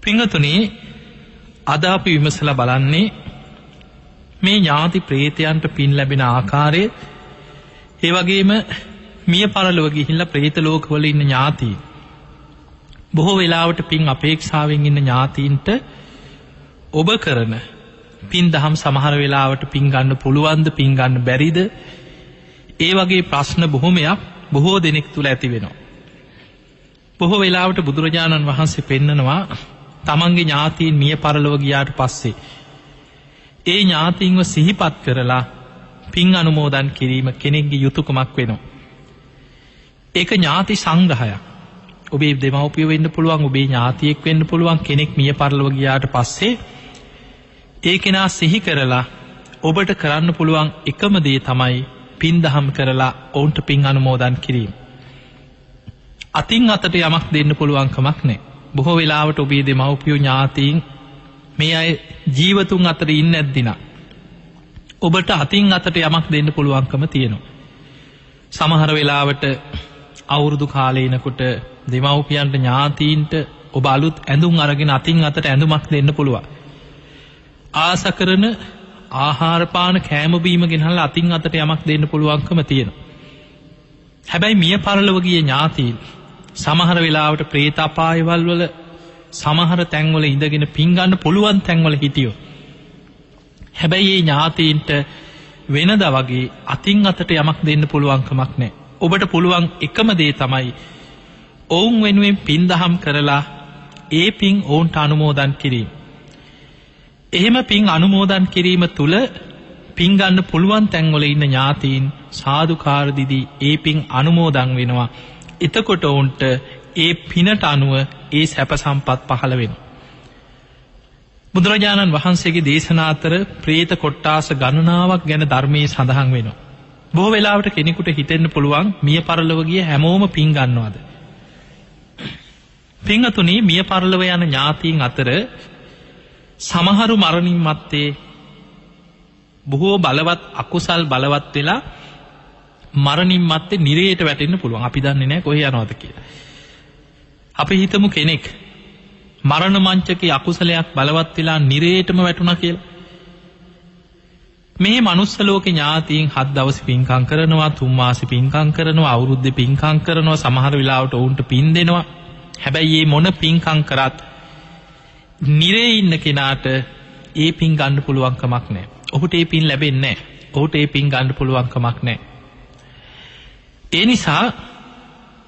පින්වතුනි, අද අපි විමසලා බලන්නේ මේ ඥාති ප්‍රේතයන්ට පින් ලැබෙන ආකාරය, ඒ වගේම මිය පරලොව ගිහිල්ලා ප්‍රේත ලෝකවල ඉන්න ඥාතීන්, බොහෝ වෙලාවට පින් අපේක්ෂාවෙන් ඉන්න ඥාතීන්ට ඔබ කරන පින් දහම් සමහර වෙලාවට පින් ගන්න පුළුවන්ද, පින් ගන්න බැරිද, ඒ වගේ ප්‍රශ්න බොහොමයක් බොහෝ දෙනෙක් තුල ඇති වෙනවා. බොහෝ වෙලාවට බුදුරජාණන් වහන්සේ පෙන්නනවා තමන්ගේ ඥාතීන් මිය පරලොව ගියාට පස්සේ ඒ ඥාතීන්ව සිහිපත් කරලා පින් අනුමෝදන් කිරීම කෙනෙක්ගේ යුතුයකමක් වෙනවා. ඒක ඥාති සංග්‍රහයක්. ඔබේ දෙමව්පියෝ වෙන්න පුළුවන්, ඔබේ ඥාතියෙක් වෙන්න පුළුවන්. කෙනෙක් මිය පරලොව ගියාට පස්සේ ඒ කෙනා සිහි කරලා ඔබට කරන්න පුළුවන් එකම දේ තමයි පින් දහම් කරලා ඔවුන්ට පින් අනුමෝදන් කිරීම. අතින් අතට යමක් දෙන්න පුළුවන් කමක් නැහැ. බොහෝ වෙලාවට ඔබේ දෙමව්පියෝ ඥාතීන් මේ අය ජීවතුන් අතර ඉන්නේ නැද්දිනම් ඔබට අතින් අතට යමක් දෙන්න පුළුවන්කම තියෙනවා. සමහර වෙලාවට අවුරුදු කාලේ එනකොට දෙමව්පියන්ට ඥාතීන්ට ඔබ අලුත් ඇඳුම් අරගෙන අතින් අතට ඇඳුමක් දෙන්න පුළුවන්. ආස කරන ආහාර පාන කෑම බීම ගෙනල්ලා අතින් අතට යමක් දෙන්න පුළුවන්කම තියෙනවා. හැබැයි මිය පරලොව ගිය ඥාතීන් සමහර වෙලාවට ප්‍රේත අපායවල වල සමහර තැන්වල ඉඳගෙන පින් ගන්න පුළුවන් තැන්වල හිටියෝ. හැබැයි මේ ඥාතීන්ට වෙනදා වගේ අතින් අතට යමක් දෙන්න පුළුවන් කමක් නැහැ. ඔබට පුළුවන් එකම දේ තමයි ඔවුන් වෙනුවෙන් පින් දහම් කරලා ඒ පින් ඔවුන්ට අනුමෝදන් කිරීම. එහෙම පින් අනුමෝදන් කිරීම තුල පින් ගන්න පුළුවන් තැන්වල ඉන්න ඥාතීන් සාදුකාර දීදී ඒ පින් අනුමෝදන් වෙනවා. එතකොට ඔවුන්ට ඒ පිනට අනුව ඒ සැප සම්පත් පහළ වෙනවා. බුදුරජාණන් වහන්සේගේ දේශනා අතර ප්‍රේත කොට්ටාස ගණනාවක් ගැන ධර්මයේ සඳහන් වෙනවා. බොහෝ වෙලාවට කෙනෙකුට හිතෙන්න පුළුවන් මිය පරලොව ගිය හැමෝම පින් ගන්නවද? පින්තුනි, මිය පරලොව යන ඥාතීන් අතර සමහරු මරණින් මත්තේ බොහෝ බලවත් අකුසල් බලවත් වෙලා මරණින් මත්තේ නිරේට වැටෙන්න පුළුවන්. අපි දන්නේ නැහැ කොහේ යනවද කියලා. අපි හිතමු කෙනෙක් මරණ මංචකේ අකුසලයක් බලවත් වෙලා නිරේටම වැටුණා කියලා. මේ මනුස්ස ලෝකේ ඥාතීන් 7 දවස් පින්කම් කරනවා, 3 මාස පින්කම් කරනවා, අවුරුද්දේ පින්කම් කරනවා, සමහර වෙලාවට ඔවුන්ට පින් දෙනවා. හැබැයි මේ මොන පින්කම් කරත් නිරේ ඉන්න කෙනාට ඒ පින් ගන්න පුළුවන් කමක් නැහැ. ඔහුට ඒ පින් ලැබෙන්නේ නැහැ. ඔහුට ඒ පින් ගන්න පුළුවන් කමක් නැහැ. ඒ නිසා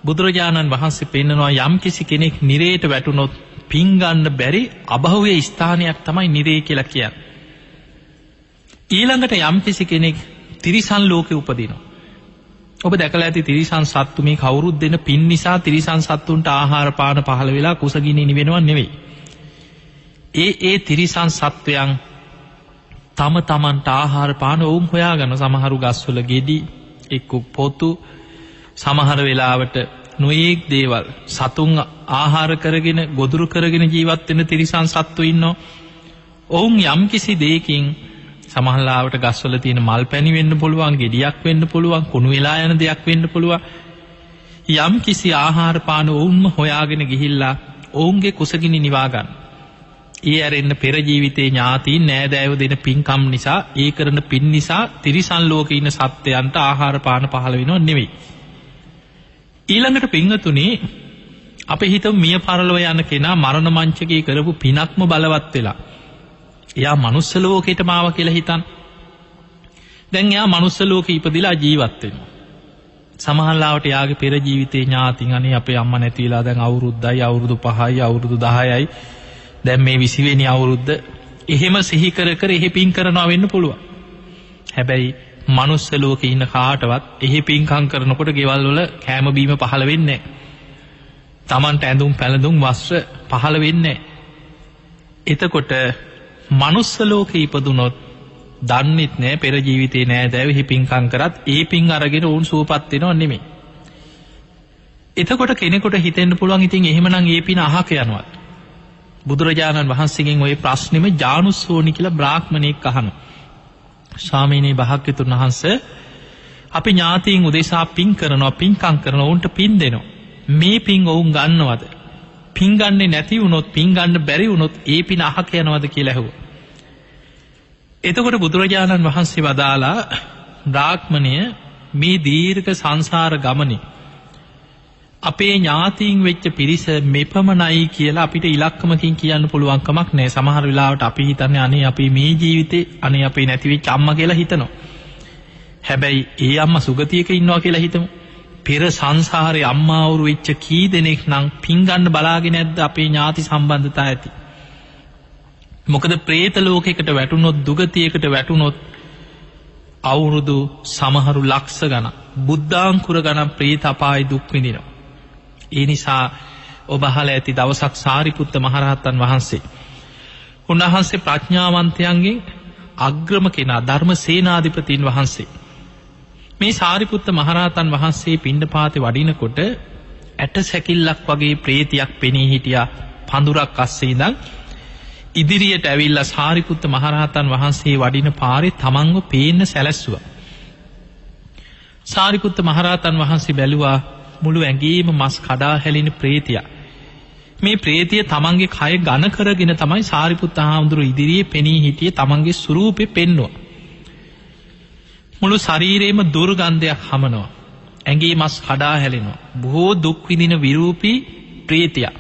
බුදුරජාණන් වහන්සේ පෙන්නනවා යම් කිසි කෙනෙක් නිරේට වැටුනොත් පින් ගන්න බැරි අභව්‍ය ස්ථානයක් තමයි නිරේ කියලා කියන්නේ. ඊළඟට යම් කිසි කෙනෙක් තිරිසන් ලෝකේ උපදිනවා. ඔබ දැකලා ඇති තිරිසන් සත්තු මේ කවුරුත් දෙන පින් නිසා තිරිසන් සත්තුන්ට ආහාර පාන පහළ වෙලා කුසගිනි නිවෙනව නෙවෙයි. ඒ තිරිසන් සත්වයන් තම තමන්ට ආහාර පාන ඔවුන් හොයාගන්න. සමහරු ගස්වල ගෙඩි, එක්ක පොතු, සමහර වෙලාවට නොයේක් දේවල් සතුන් ආහාර කරගෙන ගොදුරු කරගෙන ජීවත් වෙන තිරිසන් සත්තු ඉන්නවා. ඔවුන් යම් කිසි දෙයකින් සමහරලාවට ගස්වල තියෙන මල් පැණි වෙන්න පුළුවන්, ගෙඩියක් වෙන්න පුළුවන්, කුණු වෙලා යන දෙයක් වෙන්න පුළුවන්. යම් කිසි ආහාර පාන ඔවුන්ම හොයාගෙන ගිහිල්ලා ඔවුන්ගේ කුසගිනි නිවා ගන්න. ඒ ඇරෙන්න පෙර ජීවිතේ ඥාතීන් නෑදෑයෝ දෙන පින්කම් නිසා, ඒ කරන පින් නිසා තිරිසන් ලෝකේ ඉන්න සත්ත්වයන්ට ආහාර පාන පහළ වෙනව නෙවෙයි. ඊළඟට පින්වතුනි, අපි හිතමු මිය පරලොව යන කෙනා මරණ මංචකේ කරපු පිනක්ම බලවත් වෙලා එයා මනුස්ස ලෝකෙටම ආව කියලා හිතන්න. දැන් එයා මනුස්ස ලෝකේ ඉපදිලා ජීවත් වෙනවා. සමහරවිට එයාගේ පෙර ජීවිතේ ඥාතින් අනේ අපේ අම්මා නැති වෙලා දැන් අවුරුද්දයි, අවුරුදු 5යි, අවුරුදු 10යි, දැන් මේ 20 වෙනි අවුරුද්ද, එහෙම සිහි කර කර එහෙ පින් කරනවා වෙන්න පුළුවන්. හැබැයි මනුස්ස ලෝකේ ඉන්න කාටවත් එහෙ පින්කම් කරනකොට ගෙවල් වල කෑම බීම පහළ වෙන්නේ නැහැ. Tamanට ඇඳුම් පැළඳුම් වස්ත්‍ර පහළ වෙන්නේ නැහැ. එතකොට මනුස්ස ලෝකේ ඉපදුනොත් දන්නෙත් නෑ පෙර ජීවිතේ නෑදෑයෝ එහි පින්කම් කරත් ඒ පින් අරගෙන උන් සුවපත් වෙනව නෙමෙයි. එතකොට කෙනෙකුට හිතෙන්න පුළුවන් ඉතින් එහෙමනම් ඒ පින අහක යනවා. බුදුරජාණන් වහන්සේගෙන් ওই ප්‍රශ්නෙම ජානුස්සෝනි කියලා බ්‍රාහ්මණෙක් අහනවා. ස්වාමීනි භාග්‍යතුන් වහන්සේ, අපි ඥාතීන් උදෙසා පින් කරනවා, පින්කම් කරනවා, උන්ට පින් දෙනවා. මේ පින් ඔවුන් ගන්නවද? පිංගන්නේ නැති වුණොත් පිංගන්න බැරි වුණොත් ඒ පින අහක යනවද කියලා ඇහුවා. එතකොට බුදුරජාණන් වහන්සේ වදාලා බ්‍රාහ්මණය මේ දීර්ඝ සංසාර ගමනේ අපේ ඥාතීන් වෙච්ච පිරිස මෙපමණයි කියලා අපිට ඉලක්කමකින් කියන්න පුළුවන් කමක් නැහැ. සමහර වෙලාවට අපි හිතන්නේ අනේ අපි මේ ජීවිතේ අනේ අපේ නැති වෙච්ච අම්මා කියලා හිතනවා. හැබැයි ඒ අම්මා සුගතියක ඉන්නවා කියලා හිතමු. පෙර සංසාරේ අම්මාවරු වෙච්ච කී දෙනෙක් නම් පින් ගන්න බලාගෙන නැද්ද අපේ ඥාති සම්බන්ධතා ඇති. මොකද പ്രേත ලෝකයකට වැටුනොත් දුගතියකට වැටුනොත් අවුරුදු සමහරු ලක්ෂ ගණන් බුද්ධාංකුර ගණන් പ്രേත අපායේ දුක් විඳිනවා. ඒ නිසා ඔබ අහලා ඇති දවසක් සාරිපුත්ත මහරහතන් වහන්සේ උන්වහන්සේ ප්‍රඥාවන්තයන්ගෙන් අග්‍රම කෙනා ධර්ම සේනාධිපතීන් වහන්සේ මේ සාරිපුත්ත මහරහතන් වහන්සේ පිණ්ඩපාතේ වඩිනකොට ඇට සැකිල්ලක් වගේ ප්‍රේතියක් පෙනී හිටියා. පඳුරක් අස්සේ ඉඳන් ඉදිරියට ඇවිල්ලා සාරිපුත්ත මහරහතන් වහන්සේ වඩින පාරේ තමන්ව පේන්න සැලැස්සුවා. සාරිපුත්ත මහරහතන් වහන්සේ බැලුවා මුළු ඇඟේම මස් කඩා හැලින ප්‍රේතියක්. මේ ප්‍රේතිය තමන්ගේ කය ඝන කරගෙන තමයි සාරිපුත්ත හාමුදුරුවෝ ඉදිරියේ පෙනී හිටියේ. තමන්ගේ ස්වරූපේ පෙන්නවා. මුළු ශරීරේම දුර්ගන්ධයක් හමනවා. ඇඟේ මස් කඩා හැලෙනවා. බොහෝ දුක් විඳින විරූපී ප්‍රේතියක්.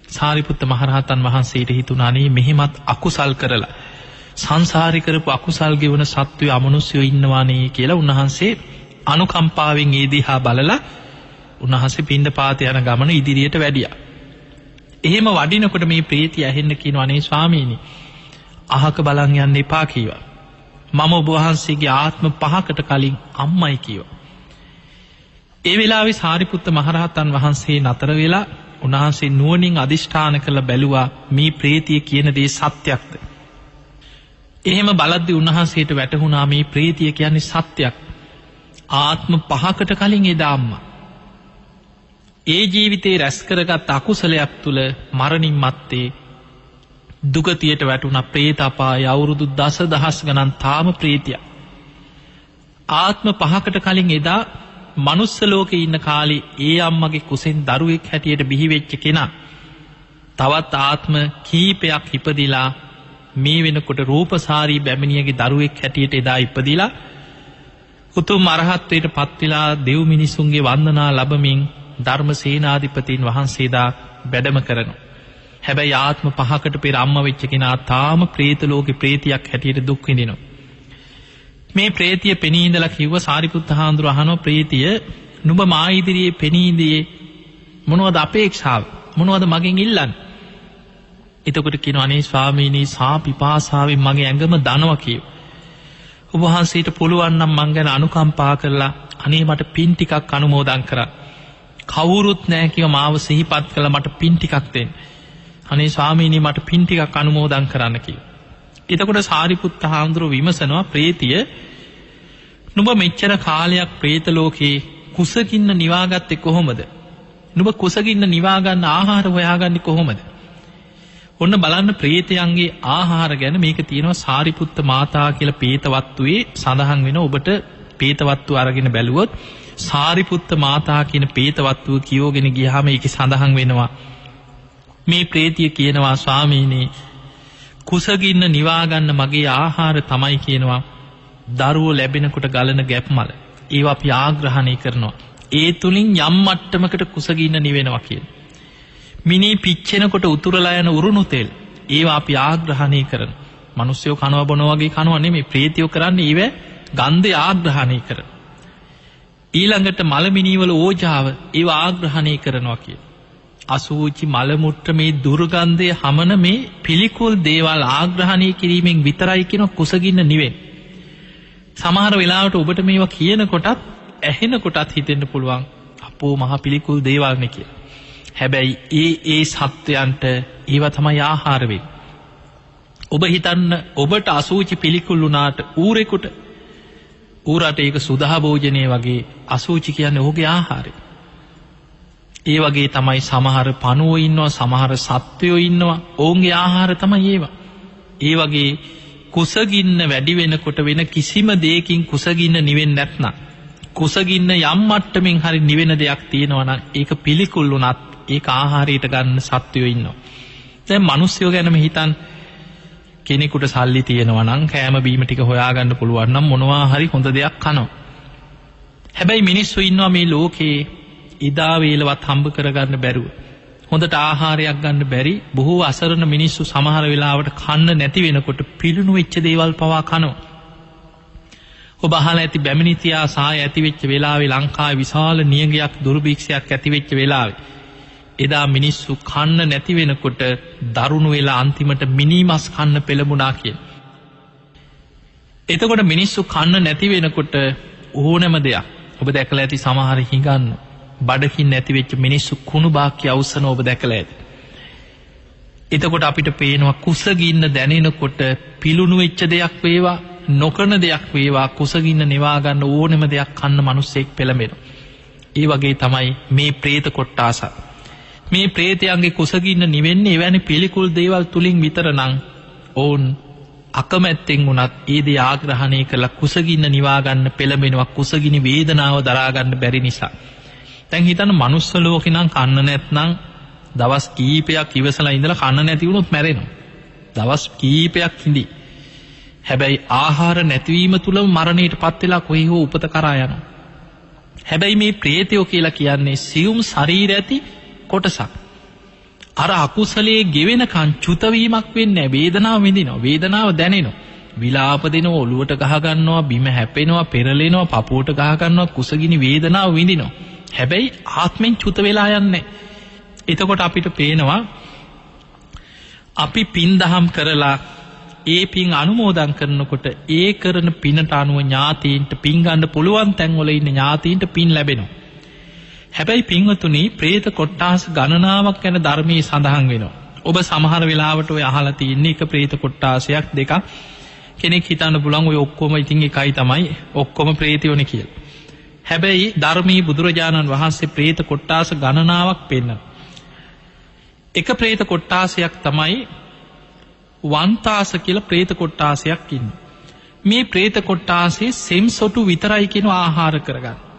සාරිපුත්ත මහරහතන් වහන්සේට හිතුණා අනේ මෙහෙමත් අකුසල් කරලා සංසාරේ කරපු අකුසල් ගෙවන සත්වයෝ අමනුෂ්‍යයෝ ඉන්නවානේ කියලා උන්වහන්සේ අනුකම්පාවෙන් ඒ දිහා බලලා උන්වහන්සේ පිණ්ඩපාත යන ගමන ඉදිරියට වැඩියා. එහෙම වඩිනකොට මේ ප්‍රේතිය ඇහෙන්න කියනවා අනේ ස්වාමීනි අහක බලන් යන්න එපා කීවා. මම ඔබ වහන්සේගේ ආත්ම 5කට කලින් අම්මයි කීවා. ඒ වෙලාවේ සාරිපුත්ත මහරහතන් වහන්සේ නතර වෙලා උන්වහන්සේ නුවණින් අදිෂ්ඨාන කළ බැලුවා මේ ප්‍රේතිය කියන දේ සත්‍යක්ද. එහෙම බලද්දී උන්වහන්සේට වැටහුණා මේ ප්‍රේතිය කියන්නේ සත්‍යයක්. ආත්ම 5කට කලින් එදා අම්මා ඒ ජීවිතේ රැස් කරගත් අකුසලයක් තුල මරණින් මත්තේ දුගතියට වැටුණා. പ്രേත අපාය අවුරුදු දසදහස් ගණන් තාම ප්‍රේතිය. ආත්ම 5කට කලින් එදා මනුස්ස ලෝකේ ඉන්න කාලේ ඒ අම්මගේ කුසෙන් දරුවෙක් හැටියට බිහි වෙච්ච කෙනා තවත් ආත්ම කීපයක් ඉපදිලා මේ වෙනකොට රූපසාරී බැමිණියගේ දරුවෙක් හැටියට එදා ඉපදිලා උතුම් අරහත්ත්වයට පත් වෙලා දෙව් මිනිසුන්ගේ වන්දනා ලැබමින් ධර්ම සේනාධිපතීන් වහන්සේදා වැඩම කරනවා. හැබැයි ආත්ම 5කට පෙර අම්මා වෙච්ච කෙනා තාම പ്രേත ලෝකේ ප්‍රේතියක් හැටියට දුක් විඳිනවා. මේ ප්‍රේතිය පෙනී ඉඳලා කිව්ව සාරිපුත්ත හාමුදුරුවෝ අහනවා ප්‍රේතිය නුඹ මා ඉදිරියේ පෙනී ඉඳියේ මොනවද අපේක්ෂාව මොනවද මගෙන් ඉල්ලන්නේ? එතකොට කියනවා අනේ ස්වාමීනි සාපිපාසාවෙන් මගේ ඇඟම දනවා කියෝ. ඔබ වහන්සේට පුළුවන් නම් මං ගැන අනුකම්පා කරලා අනේ මට පින් ටිකක් අනුමෝදන් කරන්න. කවුරුත් නැහැ කිව මාව සිහිපත් කළා මට පින් ටිකක් දෙන්න. අනේ ස්වාමීනි මට පින් ටිකක් අනුමෝදන් කරන්න කිව්වා. එතකොට සාරිපුත්ත හාමුදුරුවෝ විමසනවා ප්‍රේතිය නුඹ මෙච්චර කාලයක් പ്രേත ලෝකේ කුසගින්න නිවාගත්තේ කොහොමද? නුඹ කුසගින්න නිවා ගන්න ආහාර හොයාගන්නේ කොහොමද? ඔන්න බලන්න ප්‍රේතයන්ගේ ආහාර ගැන මේක තියෙනවා සාරිපුත්ත මාතා කියලා පේතවත්තුවේ සඳහන් වෙන ඔබට පේතවත්තු අරගෙන බැලුවොත් සාරිපුත්ත මාතා කියන පේතවත්තුව කියෝගෙන ගියාම ඒකේ සඳහන් වෙනවා මේ ප්‍රේතිය කියනවා ස්වාමීනි කුසගින්න නිවා ගන්න මගේ ආහාර තමයි කියනවා දරුවෝ ලැබෙනකොට ගලන ගැප්මල. ඒවා අපි ආග්‍රහණය කරනවා. ඒ තුලින් යම් මට්ටමකට කුසගින්න නිවෙනවා කියන. මිනී පිච්චෙනකොට උතුරලා යන උරුණු තෙල් ඒවා අපි ආග්‍රහණය කරන. මිනිස්සුયો කනවා බොනවා වගේ කනවා නෙමෙයි ප්‍රේතියෝ කරන්නේ ඊව ගන්ධය ආග්‍රහණය කරන. ඊළඟට මලමිනී වල ඕජාව ඒවා ආග්‍රහණය කරනවා කියන. අසූචි මල මුත්‍ර මේ දුර්ගන්ධය හමන මේ පිළිකුල් දේවල් ආග්‍රහණය කිරීමෙන් විතරයි කියන කුසගින්න නිවෙන්නේ. සමහර වෙලාවට ඔබට මේවා කියනකොටත් ඇහෙනකොටත් හිතෙන්න පුළුවන් අපෝ මහ පිළිකුල් දේවල් නේ කියලා. හැබැයි ඒ සත්වයන්ට ඒවා තමයි ආහාර වෙන්නේ. ඔබ හිතන්න ඔබට අසූචි පිළිකුල් වුණාට ඌරෙකුට ඌරට ඒක සුදා භෝජනයේ වගේ අසූචි කියන්නේ ඔහුගේ ආහාරය. ඒ වගේ තමයි සමහර පණුවෝ ඉන්නවා සමහර සත්වයෝ ඉන්නවා ඔවුන්ගේ ආහාර තමයි ඒවා. ඒ වගේ කුසගින්න වැඩි වෙනකොට වෙන කිසිම දෙයකින් කුසගින්න නිවෙන්නේ නැත්නම් කුසගින්න යම් මට්ටමින් හරි නිවෙන දෙයක් තියෙනවා නම් ඒක පිළිකුල් වුණත් ඒක ආහාරයට ගන්න සත්වයෝ ඉන්නවා. දැන් මිනිස්සුયો ගැනම හිතන් කෙනෙකුට සල්ලි තියෙනවා නම් කෑම බීම ටික හොයාගන්න පුළුවන් නම් මොනවා හරි හොඳ දෙයක් කනවා. හැබැයි මිනිස්සු ඉන්නවා මේ ලෝකේ ඉදා වේලවත් හම්බ කරගන්න බැරුව හොඳට ආහාරයක් ගන්න බැරි බොහෝ අසරණ මිනිස්සු සමහර වෙලාවට කන්න නැති වෙනකොට පිළුණු වෙච්ච දේවල් පවා කනවා. ඔබ අහලා ඇති බැමිණිතියා සාය ඇති වෙච්ච වෙලාවේ ලංකාවේ විශාල නියඟයක් දුර්භික්ෂයක් ඇති වෙච්ච වෙලාවේ එදා මිනිස්සු කන්න නැති වෙනකොට දරුණු වෙලා අන්තිමට මිනිමස් කන්න පෙළඹුණා කියන. එතකොට මිනිස්සු කන්න නැති වෙනකොට ඕනෑම දෙයක් ඔබ දැකලා ඇති සමහර හිඟන්න බඩකින් නැති වෙච්ච මිනිස්සු කුණු බාක්‍ය අවසන ඔබ දැකලා ඇති. එතකොට අපිට පේනවා කුසගින්න දැනෙනකොට පිළුණු වෙච්ච දෙයක් වේවා නොකරන දෙයක් වේවා කුසගින්න නිවා ගන්න ඕනෑම දෙයක් කන්න මිනිස්සෙක් පෙළඹෙනවා. ඒ වගේ තමයි මේ പ്രേත කොට්ටාස. මේ പ്രേතයන්ගේ කුසගින්න නිවෙන්නේ එවැනි පිළිකුල් දේවල් තුලින් විතරනම් ඕන් අකමැත්තෙන් වුණත් ඒ දේ ආග්‍රහණය කරලා කුසගින්න නිවා ගන්න පෙළඹෙනවා කුසගිනි වේදනාව දරා ගන්න බැරි නිසා. දැන් හිතන්න මනුස්ස ලෝකේ නම් කන්න නැත්නම් දවස් කීපයක් ඉවසලා ඉඳලා කන්න නැති වුණොත් මැරෙනවා. දවස් කීපයක් ඉඳි. හැබැයි ආහාර නැතිවීම තුලම මරණයටපත් වෙලා කොහේ හෝ උපත කරා යනවා. හැබැයි මේ പ്രേතයෝ කියලා කියන්නේ සියුම් ශරීර ඇති කොටසක්. අර අකුසලයේ ගෙවෙනකන් චුත වීමක් වෙන්නේ නැහැ. වේදනාව විඳිනවා. වේදනාව දැනෙනවා. විලාප දෙනවා, ඔලුවට ගහ ගන්නවා, බිම හැපෙනවා, පෙරලෙනවා, පපුවට ගහ ගන්නවා, කුසගිනි වේදනාව විඳිනවා. හැබැයි ආත්මෙන් චුත වෙලා යන්නේ. එතකොට අපිට පේනවා අපි පින් දහම් කරලා ඒ පින් අනුමෝදන් කරනකොට ඒ කරන පිනට අනුව ඥාතීන්ට පින් ගන්න පුළුවන් තැන්වල ඉන්න ඥාතීන්ට පින් ලැබෙනවා. හැබැයි පින්වතුනි പ്രേත කොට්ටාස ගණනාවක් ගැන ධර්මයේ සඳහන් වෙනවා. ඔබ සමහර වෙලාවට ඔය අහලා තියෙන්නේ එක പ്രേත කොට්ටාසයක් දෙකක් කෙනෙක් හිතන්න පුළුවන් ඔය ඔක්කොම ඉතින් එකයි තමයි ඔක්කොම പ്രേතයෝනේ කියලා. හැබැයි ධර්මයේ බුදුරජාණන් වහන්සේ പ്രേත කොට්ටාස ගණනාවක් පෙන්නනවා. එක പ്രേත කොට්ටාසයක් තමයි වන්තාස කියලා പ്രേත කොට්ටාසයක් ඉන්නේ. මේ പ്രേත කොට්ටාසේ සෙම්සොටු විතරයි කියන ආහාර කරගන්න.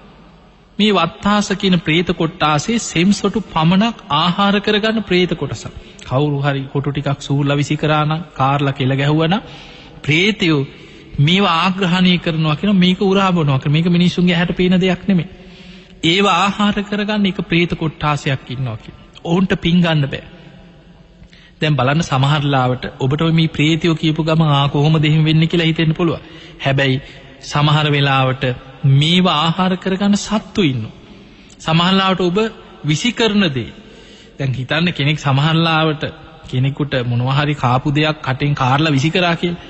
මේ වත්තාස කියන പ്രേත කොට්ටාසේ සෙම්සොටු පමණක් ආහාර කරගන්න പ്രേත කොටස. කවුරු හරි කොටු ටිකක් සූර්ලා විසි කරා නම් කාර්ලා කෙල ගැහුවා නම් പ്രേතයෝ මේවා ආග්‍රහණය කරනවා කියන මේක උරා බොනවා කියන මේක මිනිස්සුන්ගේ ඇහැට පේන දෙයක් නෙමෙයි. ඒවා ආහාර කරගන්න එක പ്രേත කොට්ටාසයක් ඉන්නවා කියන. ඔවුන්ට පින් ගන්න බෑ. දැන් බලන්න සමහර ලාවට ඔබට මේ ප්‍රේතයෝ කියපු ගම කොහොමද එහෙම වෙන්නේ කියලා හිතෙන්න පුළුවන්. හැබැයි සමහර වෙලාවට මේවා ආහාර කරගන්න සත්තු ඉන්නවා. සමහර ලාවට ඔබ විසි කරන දේ. දැන් හිතන්න කෙනෙක් සමහර ලාවට කෙනෙකුට මොනවා හරි කාපු දෙයක් කටෙන් කාර්ලා විසි කරා කියලා.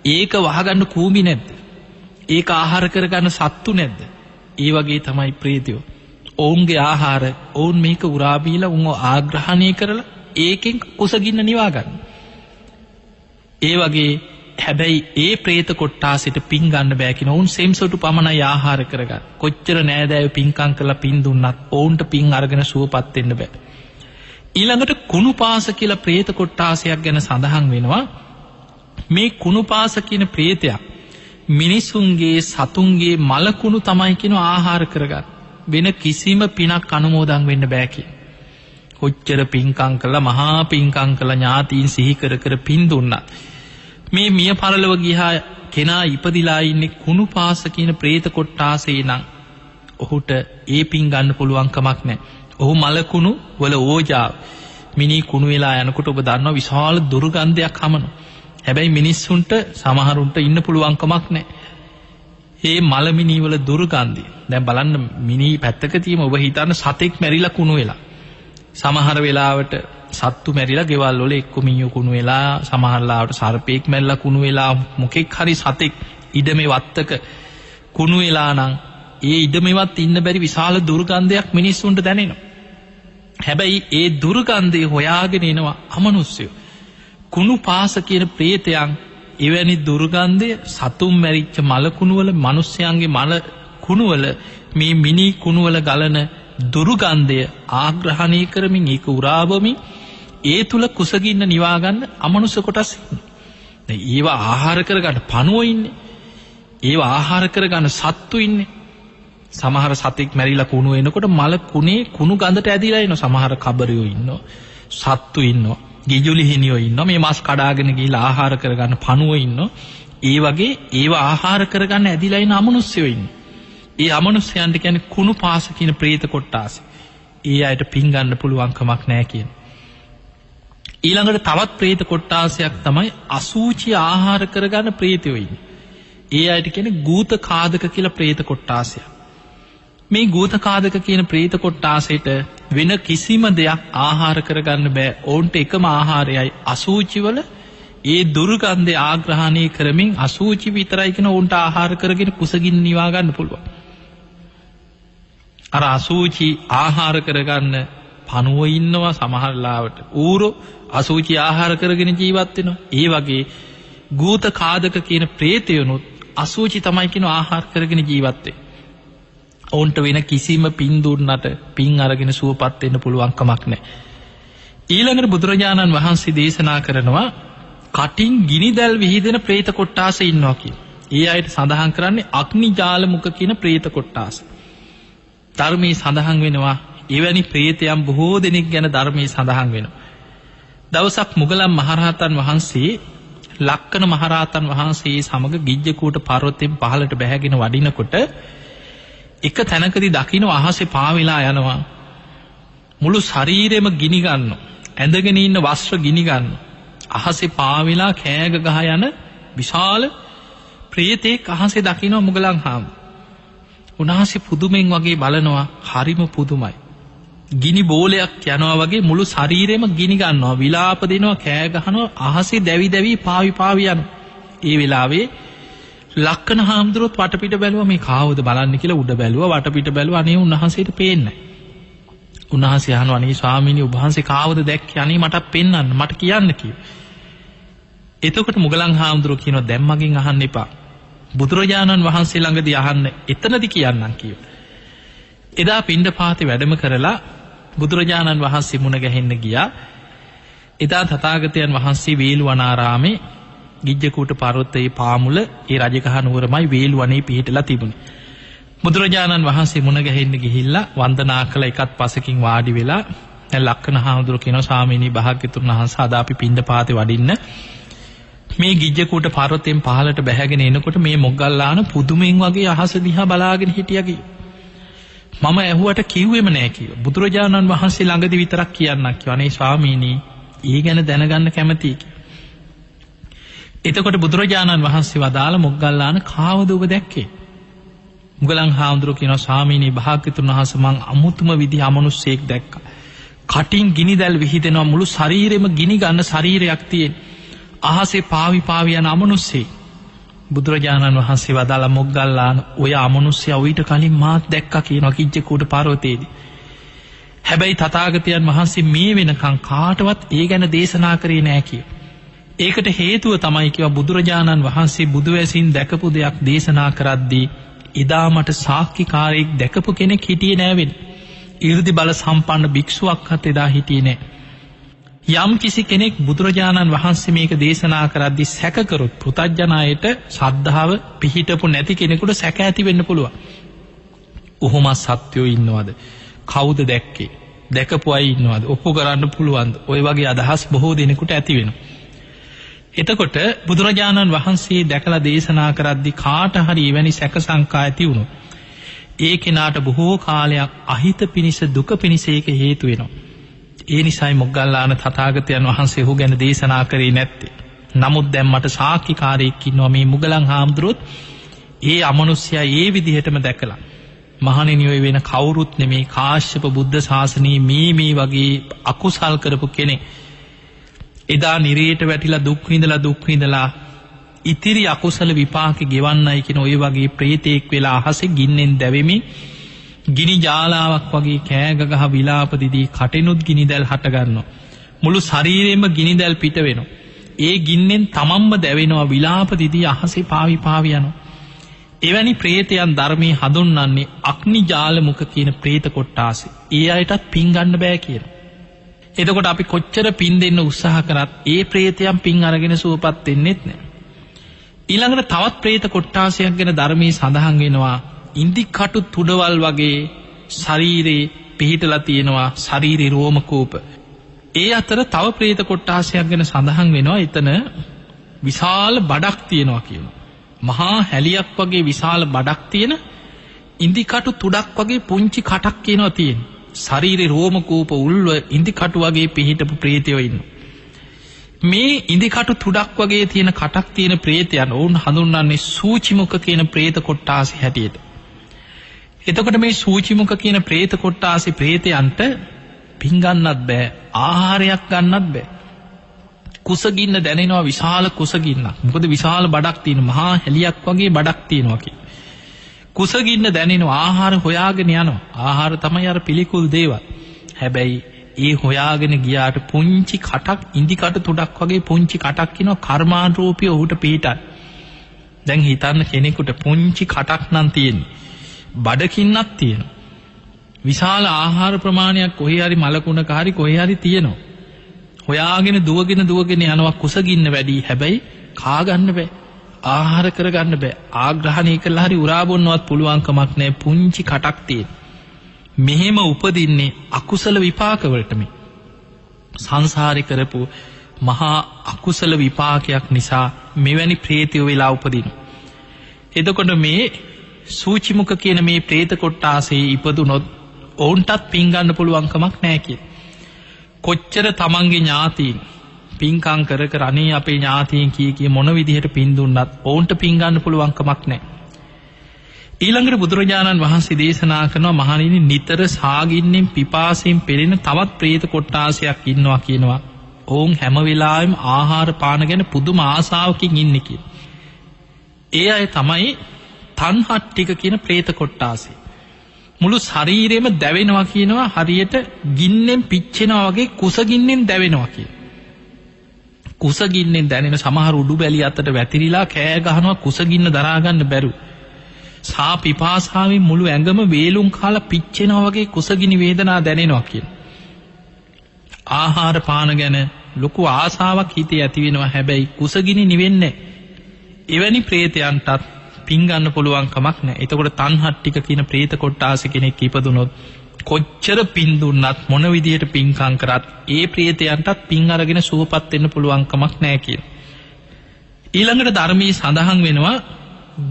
ඒක වහගන්න කූඹි නැද්ද? ඒක ආහාර කරගන්න සත්තු නැද්ද? ඒ වගේ තමයි ප්‍රේතයෝ. ඔවුන්ගේ ආහාර ඔවුන් මේක උරා බීලා උන්ව ආග්‍රහණය කරලා ඒකෙන් කුසගින්න නිවා ගන්න. ඒ වගේ හැබැයි ඒ പ്രേත කොට්ටාසෙට පින් ගන්න බෑ කියන ඔවුන් සෙම්සොටු පමණයි ආහාර කරගන්න. කොච්චර නෑදෑයෝ පින්කම් කරලා පින් දුන්නත් ඔවුන්ට පින් අරගෙන සුවපත් වෙන්න බෑ. ඊළඟට කුණුපාස කියලා പ്രേත කොට්ටාසයක් ගැන සඳහන් වෙනවා. මේ කුණුපාස කියන പ്രേතයා මිනිසුන්ගේ සතුන්ගේ මල කුණු තමයි කියන ආහාර කරගන්න. වෙන කිසිම පිනක් අනුමෝදන් වෙන්න බෑ කියන. කොච්චර පින්කම් කළා මහා පින්කම් කළා ඥාතීන් සිහි කර කර පින් දුන්නා. මේ මිය පරලොව ගියා කෙනා ඉපදිලා ඉන්නේ කුණුපාස කියන പ്രേත කොට්ටාසේ නම් ඔහුට ඒ පින් ගන්න පුළුවන් කමක් නැහැ. ඔහු මල කුණු වල ඕජාව මිනි කුණු වෙලා යනකොට ඔබ දන්නවා විශාල දුර්ගන්ධයක් හමනවා. හැබැයි මිනිස්සුන්ට සමහරුන්ට ඉන්න පුළුවන් කමක් නැහැ. ඒ මල මිනි වල දුර්ගන්ධය. දැන් බලන්න මිනි පැත්තක තියම ඔබ හිතන්න සතෙක් මැරිලා කුණු වෙලා. සමහර වෙලාවට සත්තු මැරිලා ගෙවල් වල එක්ක මිනිහු කුණු වෙලා සමහර ලාවට සර්පෙක් මැරිලා කුණු වෙලා මොකෙක් හරි සතෙක් ඉඩමේ වත්තක කුණු වෙලා නම් ඒ ඉඩමේවත් ඉන්න බැරි විශාල දුර්ගන්ධයක් මිනිස්සුන්ට දැනෙනවා. හැබැයි ඒ දුර්ගන්ධය හොයාගෙන එනවා අමනුෂ්‍යයෝ. කුණුපාස කියන പ്രേතයන් එවැනි දුර්ගන්ධය සතුම් මැරිච්ච මල කුණු වල මිනිස්යන්ගේ මල කුණු වල මේ මිනි කුණු වල ගලන දුර්ගන්ධය ආග්‍රහණය කරමින් ඒක උරාවමින් ඒ තුල කුසගින්න නිවා ගන්න අමනුෂ්‍ය කොටස් ඉන්නේ. දැන් ඒවා ආහාර කරගන්න පණුවෝ ඉන්නේ. ඒවා ආහාර කරගන්න සත්තු ඉන්නේ. සමහර සතෙක් මැරිලා කුණු එනකොට මල කුණේ කුණු ගඳට ඇදිලා එන සමහර කබරයෝ ඉන්නවා. සත්තු ඉන්නවා. ගිජුලි හිනියෝ ඉන්නවා. මේ මස් කඩාගෙන ගිහිලා ආහාර කරගන්න පණුවෝ ඉන්නවා. ඒ වගේ ඒව ආහාර කරගන්න ඇදිලා ඉන අමනුෂ්‍යයෝ ඉන්නවා. ඒ අමනුෂ්‍යයන්ට කියන්නේ කුණු පාස කියන പ്രേත කොට්ටාස. ඒ අයට පින් ගන්න පුළුවන් කමක් නැහැ කියන. ඊළඟට තවත් പ്രേත කොට්ටාසයක් තමයි අසූචි ආහාර කරගන්න പ്രേතයෝ ඉන්නේ. ඒ අයට කියන්නේ ගූත කාදක කියලා പ്രേත කොට්ටාසයක්. මේ ගූත කාදක කියන പ്രേත කොට්ටාසෙට වෙන කිසිම දෙයක් ආහාර කරගන්න බෑ. ඔවුන්ට එකම ආහාරයයි අසූචි වල ඒ දුර්ගන්ධය ආග්‍රහණය කරමින් අසූචි විතරයි කියන ඔවුන්ට ආහාර කරගෙන කුසගින්න නිවා ගන්න පුළුවන්. අර අසූචි ආහාර කරගන්න පණුව ඉන්නවා සමහර ලාවට. ඌරෝ අසූචි ආහාර කරගෙන ජීවත් වෙනවා. ඒ වගේ ගූත කාදක කියන പ്രേතයනුත් අසූචි තමයි කියන ආහාර කරගෙන ජීවත් වෙන්නේ. ඔවුන්ට වෙන කිසිම පින් දුන්නට පින් අරගෙන සුවපත් වෙන්න පුළුවන් කමක් නැහැ. ඊළඟට බුදුරජාණන් වහන්සේ දේශනා කරනවා කටින් ගිනිදැල් විහිදෙන പ്രേත කොට්ටාස ඉන්නවා කියලා. ඒ අයට සඳහන් කරන්නේ අග්නිජාල මුඛ කියන പ്രേත කොට්ටාස. ධර්මයේ සඳහන් වෙනවා එවැනි പ്രേතයන් බොහෝ දෙනෙක් ගැන ධර්මයේ සඳහන් වෙනවා. දවසක් මුගලන් මහරහතන් වහන්සේ ලක්කන මහරහතන් වහන්සේ සමග ගිජ්ජකූට පර්වතයෙන් පහළට බැහැගෙන වඩිනකොට එක තැනකදී දකින්න අහසේ පාවෙලා යනවා. මුළු ශරීරෙම ගිනි ගන්නවා. ඇඳගෙන ඉන්න වස්ත්‍ර ගිනි ගන්නවා. අහසේ පාවෙලා කෑග ගහ යන විශාල ප්‍රේතෙක් අහසේ දකින්න මුගලන් හාමුදුරුවෝ. උන්වහන්සේ පුදුමෙන් වගේ බලනවා. හරිම පුදුමයි. ගිනි බෝලයක් යනවා වගේ මුළු ශරීරෙම ගිනි ගන්නවා. විලාප දෙනවා, කෑ ගහනවා, අහසේ දැවි දැවි පාවි යනවා. ඒ වෙලාවේ ලක්කන හාමුදුරුවොත් වටපිට බැලුවා මේ කාවද බලන්න කියලා උඩ බැලුවා වටපිට බැලුවා අනේ උන්වහන්සේට පේන්නේ නැහැ. උන්වහන්සේ අහනවා අනේ ස්වාමීනි ඔබ වහන්සේ කාවද දැක්කේ අනේ මට පෙන්වන්න මට කියන්න කිව්වා. එතකොට මුගලන් හාමුදුරුවෝ කියනවා දැන් මගෙන් අහන්න එපා. බුදුරජාණන් වහන්සේ ළඟදී අහන්න එතනදී කියන්නම් කිව්වා. එදා පිණ්ඩපාතේ වැඩම කරලා බුදුරජාණන් වහන්සේ මුණ ගැහෙන්න ගියා. එදා තථාගතයන් වහන්සේ වේළුවනාරාමේ ගිජ්ජකූට පර්වතයේ පාමුල ඒ රජගහ නුවරමයි වේළුවනේ පිහිටලා තිබුණේ. බුදුරජාණන් වහන්සේ මුණ ගැහෙන්න ගිහිල්ලා වන්දනා කළ එකත් පසකින් වාඩි වෙලා දැන් ලක්කන හාමුදුරුවෝ කියනවා ස්වාමීනි භාග්‍යතුන් වහන්සේ අද අපි පිණ්ඩපාතේ වඩින්න මේ ගිජ්ජකූට පර්වතයෙන් පහළට බැහැගෙන එනකොට මේ මොග්ගල්ලාන පුදුමෙන් වගේ අහස දිහා බලාගෙන හිටියා කිව්වා. මම ඇහුවට කිව්වෙම නෑ කිව්වා. බුදුරජාණන් වහන්සේ ළඟදී විතරක් කියන්නක් කිව්වා. අනේ ස්වාමීනි ඊ ගැන දැනගන්න කැමතියි කිව්වා. එතකොට බුදුරජාණන් වහන්සේ වදාළ මොග්ගල්ලාන කාවද ඔබ දැක්කේ? මුගලන් හාමුදුරුවෝ කියනවා ස්වාමීනි භාග්‍යතුන් වහන්සේ මං අමුතුම විදිහ අමනුෂ්‍යයෙක් දැක්කා. කටින් ගිනිදැල් විහිදෙනවා මුළු ශරීරෙම ගිනි ගන්න ශරීරයක් තියෙන. අහසේ පාවි යන අමනුෂ්‍යෙක්. බුදුරජාණන් වහන්සේ වදාළ මොග්ගල්ලාන ඔය අමනුෂ්‍යයා ඊට කලින් මාත් දැක්කා කියනවා කිජ්ජකූට පර්වතයේදී. හැබැයි තථාගතයන් වහන්සේ මේ වෙනකන් කාටවත් ඒ ගැන දේශනා කරේ නෑ කියලා. ඒකට හේතුව තමයි කියවා බුදුරජාණන් වහන්සේ බුදුවැසින් දැකපු දෙයක් දේශනා කරද්දී එදා මට සාක්ෂිකාරයෙක් දැකපු කෙනෙක් හිටියේ නෑ වෙන්නේ. 이르දි බල සම්පන්න භික්ෂුවක්වත් එදා හිටියේ නෑ. යම් කිසි කෙනෙක් බුදුරජාණන් වහන්සේ මේක දේශනා කරද්දී සැක කරොත් පෘථග්ජනයට ශ්‍රද්ධාව පිහිටපු නැති කෙනෙකුට සැක ඇති වෙන්න පුළුවන්. ඔහොම සත්‍යෝ ඉන්නවද? කවුද දැක්කේ? දැකපු අය ඉන්නවද? ඔප්පු කරන්න පුළුවන්ද? ඔය වගේ අදහස් බොහෝ දෙනෙකුට ඇති වෙනවා. එතකොට බුදුරජාණන් වහන්සේ දැකලා දේශනා කරද්දී කාට හරි එවැනි සැක සංකා ඇති වුණොත් ඒ කෙනාට බොහෝ කාලයක් අහිත පිනිස දුක පිනිස ඒක හේතු වෙනවා. ඒ නිසායි මොග්ගල්ලාන තථාගතයන් වහන්සේ ඔහු ගැන දේශනා කරේ නැත්තේ. නමුත් දැන් මට සාක්ෂිකාරයෙක් ඉන්නවා මේ මුගලන් හාමුදුරුවොත් ඒ අමනුෂ්‍යයා ඒ විදිහටම දැකලා මහණෙනි ඔය වෙන කවුරුත් නෙමේ කාශ්‍යප බුද්ධ ශාසනයේ මේ වගේ අකුසල් කරපු කෙනෙක්. එදා නිරේට වැටිලා දුක් විඳලා ඉතිරි අකුසල විපාක ගෙවන්නයි කියන ඔය වගේ ප්‍රේතෙක් වෙලා අහසේ ගින්නෙන් දැවෙමින් ගිනි ජාලාවක් වගේ කෑගගහ විලාප දිදී කටෙනුත් ගිනිදැල් හට ගන්නවා. මුළු ශරීරෙම ගිනිදැල් පිට වෙනවා. ඒ ගින්නෙන් තමන්ම දැවෙනවා විලාප දිදී අහසේ පාවි යනවා. එවැනි ප්‍රේතයන් ධර්මයේ හඳුන්වන්නේ අග්නිජාල මුඛ කියන ප්‍රේත කොට්ටාසෙ. ඒ අයටත් පින් ගන්න බෑ කියනවා. එතකොට අපි කොච්චර පින් දෙන්න උත්සාහ කරත් ඒ ප්‍රේතයන් පින් අරගෙන සුවපත් වෙන්නෙත් නෑ. ඊළඟට තවත් ප්‍රේත කොට්ටාසයක් ගැන ධර්මයේ සඳහන් වෙනවා. ඉන්දිකටු තුඩවල් වගේ ශරීරේ පිහිටලා තියෙනවා ශරීරේ රෝම කූප. ඒ අතර තව ප්‍රේත කොට්ටාසයක් ගැන සඳහන් වෙනවා. එතන විශාල බඩක් තියෙනවා කියනවා. මහා හැලියක් වගේ විශාල බඩක් තියෙන ඉන්දිකටු තුඩක් වගේ පුංචි කටක් කියනවා තියෙන. ශරීරේ රෝම කූප උල්ව ඉන්දිකටු වගේ පිහිටපු ප්‍රේතයෝ ඉන්නවා. මේ ඉන්දිකටු තුඩක් වගේ තියෙන කටක් තියෙන ප්‍රේතයන් ඔවුන් හඳුන්වන්නේ සූචිමුඛ කියන ප්‍රේත කොට්ටාසෙ හැටියට. එතකොට මේ සූචිමුඛ කියන ප්‍රේත කොට්ටාසෙ ප්‍රේතයන්ට පින් ගන්නත් බෑ, ආහාරයක් ගන්නත් බෑ. කුසගින්න දැනෙනවා, විශාල කුසගින්නක්. මොකද විශාල බඩක් තියෙන මහා හැලියක් වගේ බඩක් තියෙනවා කියලා. කුසගින්න දැනෙනවා, ආහාර හොයාගෙන යනවා. ආහාර තමයි අර පිළිකුල් දේවල්. හැබැයි ඒ හොයාගෙන ගියාට පුංචි කටක් ඉන්දිකටු තුඩක් වගේ පුංචි කටක් කියනවා කර්මානුරූපී ඔහුට පිටට. දැන් හිතන්න කෙනෙකුට පුංචි කටක් නම් තියෙන්නේ. බඩකින්නක් තියෙනවා. විශාල ආහාර ප්‍රමාණයක් කොහේ හරි මලකුණක හරි කොහේ හරි තියෙනවා. හොයාගෙන දුවගෙන යනවා කුසගින්න වැඩි. හැබැයි කා ගන්න බෑ. ආහාර කරගන්න බෑ. ආග්‍රහණය කළා හරි උරා බොන්නවත් පුළුවන් කමක් නැහැ. පුංචි කටක් තියෙන. මෙහෙම උපදින්නේ අකුසල විපාකවලට. මේ සංසාරේ කරපු මහා අකුසල විපාකයක් නිසා මෙවැනි ප්‍රේතයෝ වෙලා උපදිනවා. එතකොට මේ සූචිමුඛ කියන මේ ප්‍රේත කොට්ටාසේ ඉපදුනොත් ඔවුන්ටත් පින් ගන්න පුළුවන් කමක් නැහැ කියලා. කොච්චර තමන්ගේ ඥාතීන් පින්කම් කර කර අනේ අපේ ඥාතීන් කී මොන විදිහට පින් දුන්නත් ඔවුන්ට පින් ගන්න පුළුවන් කමක් නැහැ. ඊළඟට බුදුරජාණන් වහන්සේ දේශනා කරනවා මහණෙනි නිතර සාගින්නෙන් පිපාසයෙන් පෙළෙන තවත් ප්‍රේත කොට්ටාසයක් ඉන්නවා කියනවා. ඔවුන් හැම වෙලාවෙම ආහාර පාන ගැන පුදුම ආසාවකින් ඉන්නේ කියලා. ඒ අය තමයි තණ්හට්ටික කියන ප්‍රේත කොට්ටාසය. මුළු ශරීරෙම දැවෙනවා කියනවා හරියට ගින්නෙන් පිච්චෙනවා වගේ කුසගින්නෙන් දැවෙනවා කියන. කුසගින්නෙන් දැනෙන සමහර උඩු බැලි අතට වැතිරිලා කෑ ගහනවා කුසගින්න දරා ගන්න බැරුව. සා පිපාසාවෙන් මුළු ඇඟම වේලුම් කාලා පිච්චෙනවා වගේ කුසගිනි වේදනා දැනෙනවා කියන. ආහාර පාන ගැන ලොකු ආසාවක් හිතේ ඇති වෙනවා. හැබැයි කුසගිනි නිවෙන්නේ නැහැ. එවැනි ප්‍රේතයන්ටත් පින් ගන්න පුළුවන් කමක් නැහැ. එතකොට තණ්හට්ටික කියන ප්‍රේත කොට්ටාස කෙනෙක් ඉපදුනොත් කොච්චර පින් දුන්නත් මොන විදියට පින්කම් කරත් ඒ ප්‍රේතයන්ටත් පින් අරගෙන සුවපත් වෙන්න පුළුවන් කමක් නැහැ කියන. ඊළඟට ධර්මයේ සඳහන් වෙනවා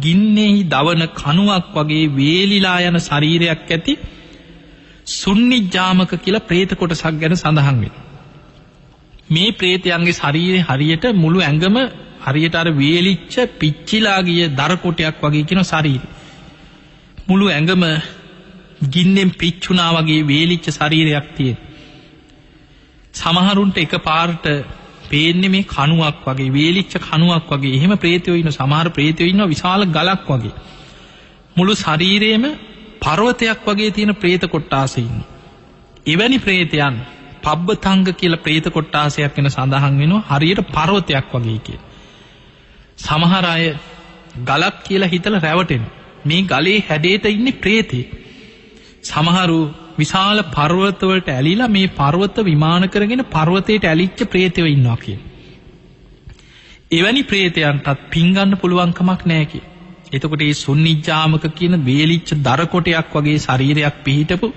ගින්නෙහි දවන කණුවක් වගේ වේලිලා යන ශරීරයක් ඇති සුන්නිජ්ජාමක කියලා ප්‍රේත කොටසක් ගැන සඳහන් වෙනවා. මේ ප්‍රේතයන්ගේ ශරීරය හරියට මුළු ඇඟම හරියට අර වේලිච්ච පිච්චිලා ගිය දර කොටයක් වගේ කියන ශරීරය. මුළු ඇඟම ගින්නෙන් පිච්චුණා වගේ වේලිච්ච ශරීරයක් තියෙන. සමහරුන්ට එකපාරට පේන්නේ මේ කණුවක් වගේ වේලිච්ච කණුවක් වගේ. එහෙම ප්‍රේතයෝ ඉන්න සමහර ප්‍රේතයෝ ඉන්නවා විශාල ගලක් වගේ. මුළු ශරීරයේම පර්වතයක් වගේ තියෙන ප්‍රේත කොට්ටාසෙ ඉන්නවා. එවැනි ප්‍රේතයන් පබ්බතංග කියලා ප්‍රේත කොට්ටාසයක් වෙන සඳහන් වෙනවා හරියට පර්වතයක් වගේ කියන. සමහර අය ගලක් කියලා හිතලා රැවටෙනවා. මේ ගලේ හැඩයට ඉන්නේ ප්‍රේතේ. සමහරු විශාල පර්වතවලට ඇලිලා මේ පර්වත විමාන කරගෙන පර්වතයට ඇලිච්ච ප්‍රේතයෝ ඉන්නවා කියන. එවැනි ප්‍රේතයන්ටත් පින් ගන්න පුළුවන් කමක් නැහැ කිය. එතකොට මේ සුන්නිජ්ජාමක කියන වේලිච්ච දර කොටයක් වගේ ශරීරයක් පිහිටපු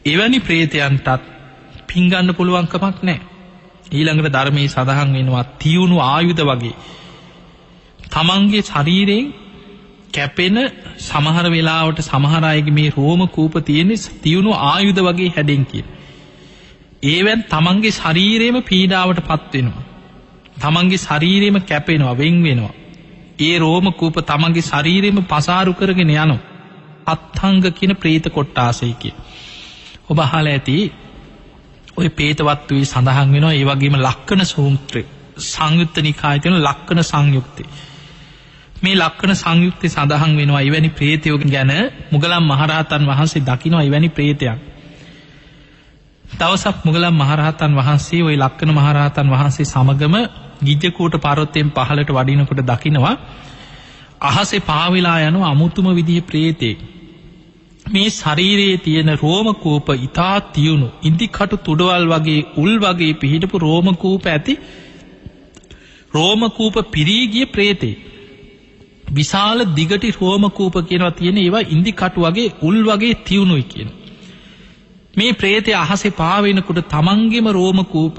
එවැනි ප්‍රේතයන්ටත් පින් ගන්න පුළුවන් කමක් නැහැ. ඊළඟට ධර්මයේ සඳහන් වෙනවා තියුණු ආයුධ වගේ තමන්ගේ ශරීරයෙන් කැපෙන සමහර වෙලාවට සමහර අයගේ මේ රෝම කූප තියෙන තියුණු ආයුධ වගේ හැඩෙන් කියන. ඒවෙන් තමන්ගේ ශරීරයේම පීඩාවට පත් වෙනවා. තමන්ගේ ශරීරයේම කැපෙනවා, වෙන් වෙනවා. ඒ රෝම කූප තමන්ගේ ශරීරයේම පසාරු කරගෙන යනවා. අත්ංග කියන ප්‍රේත කොට්ටාසය කිය. ඔබ අහලා ඇති ඔය පේතවත්තුවේ සඳහන් වෙනවා ඒ වගේම ලක්කන සූත්‍රය සංයුත්ත නිකායේ තියෙන ලක්කන සංයුක්තේ. මේ ලක්කන සංයුක්තේ සඳහන් වෙනවා එවැනි ප්‍රේතයෝ ගැන මුගලන් මහරහතන් වහන්සේ දකිනවා එවැනි ප්‍රේතයන්. දවසක් මුගලන් මහරහතන් වහන්සේ ওই ලක්කන මහරහතන් වහන්සේ සමගම ගිජ්ජකූට පර්වතයෙන් පහළට වඩිනකොට දකිනවා අහසේ පාවිලා යන අමුතුම විදිහේ ප්‍රේතෙක්. මේ ශරීරයේ තියෙන රෝම කූප ඉතා තියුණු ඉන්දිකටු තුඩවල් වගේ උල් වගේ පිහිටපු රෝම කූප ඇති රෝම කූප පිරී ගිය ප්‍රේතෙක්. විශාල දිගටි රෝම කූප කියනවා තියෙන ඒවා ඉන්දි කටු වගේ උල් වගේ තියුණුයි කියන. මේ ප්‍රේතය අහසේ පාවෙනකොට තමන්ගේම රෝම කූප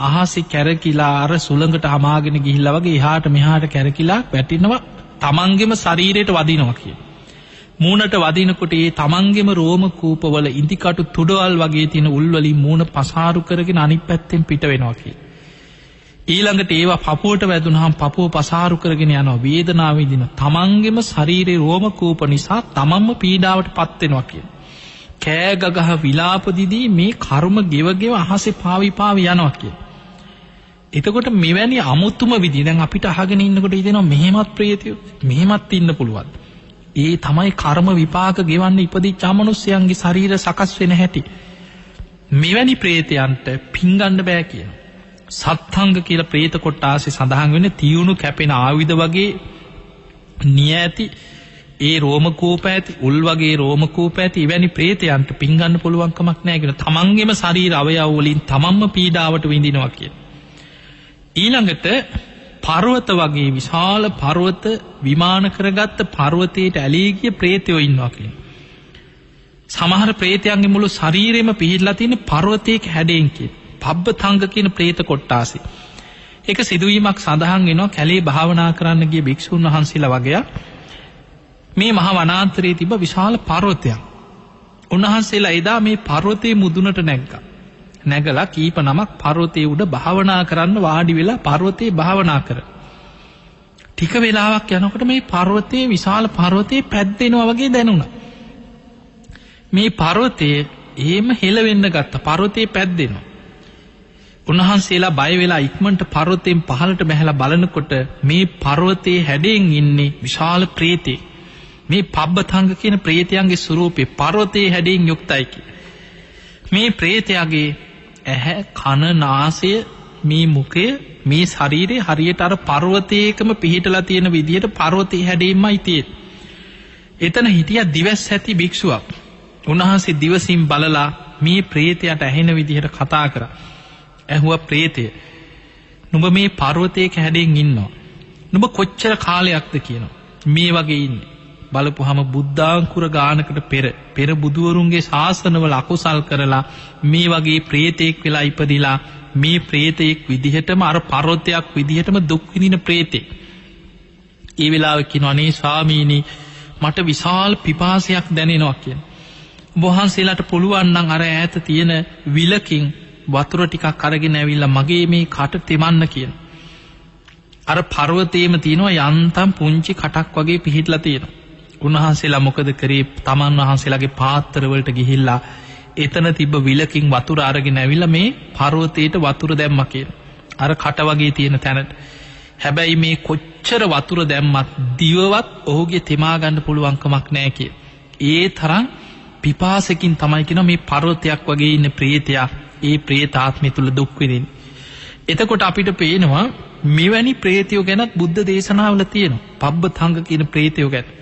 අහසේ කැරකිලා අර සුළඟට හමාගෙන ගිහිල්ලා වගේ එහාට මෙහාට කැරකිලා වැටෙනවා තමන්ගේම ශරීරයට වදිනවා කියන. මූණට වදිනකොට ඒ තමන්ගේම රෝම කූපවල ඉන්දි කටු තුඩවල් වගේ තියෙන උල් වලින් මූණ පසාරු කරගෙන අනිත් පැත්තෙන් පිට වෙනවා කියන. ඊළඟට ඒවා පපුවට වැදුනහම පපුව පසාරු කරගෙන යනවා වේදනාව විඳින තමන්ගේම ශරීරයේ රෝම කූප නිසා තමන්ම පීඩාවට පත් වෙනවා කියන. කෑ ගගහ විලාප දිදී මේ කර්ම ගෙවගෙව අහසේ පාවි යනවා කියන. එතකොට මෙවැනි අමුතුම විදිහ දැන් අපිට අහගෙන ඉන්නකොට හිතෙනවා මෙහෙමත් ප්‍රේතයෝ මෙහෙමත් ඉන්න පුළුවන්. ඒ තමයි කර්ම විපාක ගෙවන්න ඉපදිච්ච අමනුෂ්‍යයන්ගේ ශරීර සකස් වෙන හැටි. මෙවැනි ප්‍රේතයන්ට පිංගන්න බෑ කියන. සත්ංග කියලා ප්‍රේත කොටාසේ සඳහන් වෙන්නේ තියුණු කැපෙන ආයුධ වගේ නියැති ඒ රෝම කූප ඇති උල් වගේ රෝම කූප ඇති එවැනි ප්‍රේතයන්ට පිංගන්න පුළුවන් කමක් නැහැ කියන. තමන්ගේම ශරීර අවයව වලින් තමන්ම පීඩාවට විඳිනවා කියන. ඊළඟට පර්වත වගේ විශාල පර්වත විමාන කරගත්ත පර්වතයට ඇලී ගිය ප්‍රේතයෝ ඉන්නවා කියන. සමහර ප්‍රේතයන්ගේ මුළු ශරීරෙම පිහිටලා තියෙන පර්වතයක හැඩයෙන් කියන. පබ්බතංග කියන ප්‍රේත කොට්ටාසි. ඒක සිදුවීමක් සඳහන් වෙනවා කැලේ භාවනා කරන්න ගිය භික්ෂුන් වහන්සේලා වගේ මේ මහා වනාන්තරයේ තිබ්බ විශාල පර්වතයක්. උන්වහන්සේලා එදා මේ පර්වතයේ මුදුනට නැග්ගා. නැගලා කීප නමක් පර්වතයේ උඩ භාවනා කරන්න වාඩි වෙලා පර්වතයේ භාවනා කර. ටික වෙලාවක් යනකොට මේ පර්වතයේ විශාල පර්වතයේ පැද්දෙනවා වගේ දැනුණා. මේ පර්වතයේ එහෙම හෙලවෙන්න ගත්තා. පර්වතයේ පැද්දෙනවා. උන්වහන්සේලා බය වෙලා ඉක්මනට පර්වතයෙන් පහළට බැහැලා බලනකොට මේ පර්වතයේ හැඩයෙන් ඉන්නේ විශාල ප්‍රේතෙක්. මේ පබ්බතංග කියන ප්‍රේතයන්ගේ ස්වරූපේ පර්වතයේ හැඩයෙන් යුක්තයි. මේ ප්‍රේතයාගේ ඇහැ කන නාසය මේ මුඛය මේ ශරීරය හරියට අර පර්වතයකම පිහිටලා තියෙන විදිහට පර්වතයේ හැඩයෙන්මයි තියෙන්නේ. එතන හිටියා දිවස් ඇති භික්ෂුවක්. උන්වහන්සේ දිවසින් බලලා මේ ප්‍රේතයාට ඇහෙන විදිහට කතා කරා. ඇහුවා ප්‍රේතය නුඹ මේ පර්වතයක හැඩයෙන් ඉන්නවා. නුඹ කොච්චර කාලයක්ද කියනවා. මේ වගේ ඉන්නේ. බලපුහම බුද්ධාංකුර ගානකට පෙර බුදුවරුන්ගේ ශාසනවල අකුසල් කරලා මේ වගේ ප්‍රේතෙක් වෙලා ඉපදිලා මේ ප්‍රේතෙක් විදිහටම අර පර්වතයක් විදිහටම දුක් විඳින ප්‍රේතෙක්. ඒ වෙලාවේ කියනවා අනේ ස්වාමීනි මට විශාල පිපාසයක් දැනෙනවා කියන. වහන්සේලාට පුළුවන් නම් අර ඈත තියෙන විලකින් වතුර ටිකක් අරගෙන ඇවිල්ලා මගේ මේ කට තෙමන්න කියන. අර පර්වතයේම තියෙනවා යන්තම් පුංචි කටක් වගේ පිහිටලා තියෙනවා. උන්වහන්සේලා මොකද කරේ? තමන් වහන්සේලාගේ පාත්‍ර වලට ගිහිල්ලා එතන තිබ්බ විලකින් වතුර අරගෙන ඇවිල්ලා මේ පර්වතයට වතුර දැම්මා කියන. අර කට වගේ තියෙන තැනට. හැබැයි මේ කොච්චර වතුර දැම්මත් දිවවත් ඔහුගේ තෙමා ගන්න පුළුවන් කමක් නැහැ කිය. ඒ තරම් පිපාසකින් තමයි කියන මේ පර්වතයක් වගේ ඉන්න ප්‍රේතයා ඒ ප්‍රේතාත්මය තුල දුක් විඳින්නේ. එතකොට අපිට පේනවා මෙවැනි ප්‍රේතයෝ ගැනත් බුද්ධ දේශනාවල තියෙනවා. පබ්බතංග කියන ප්‍රේතයෝ ගැන.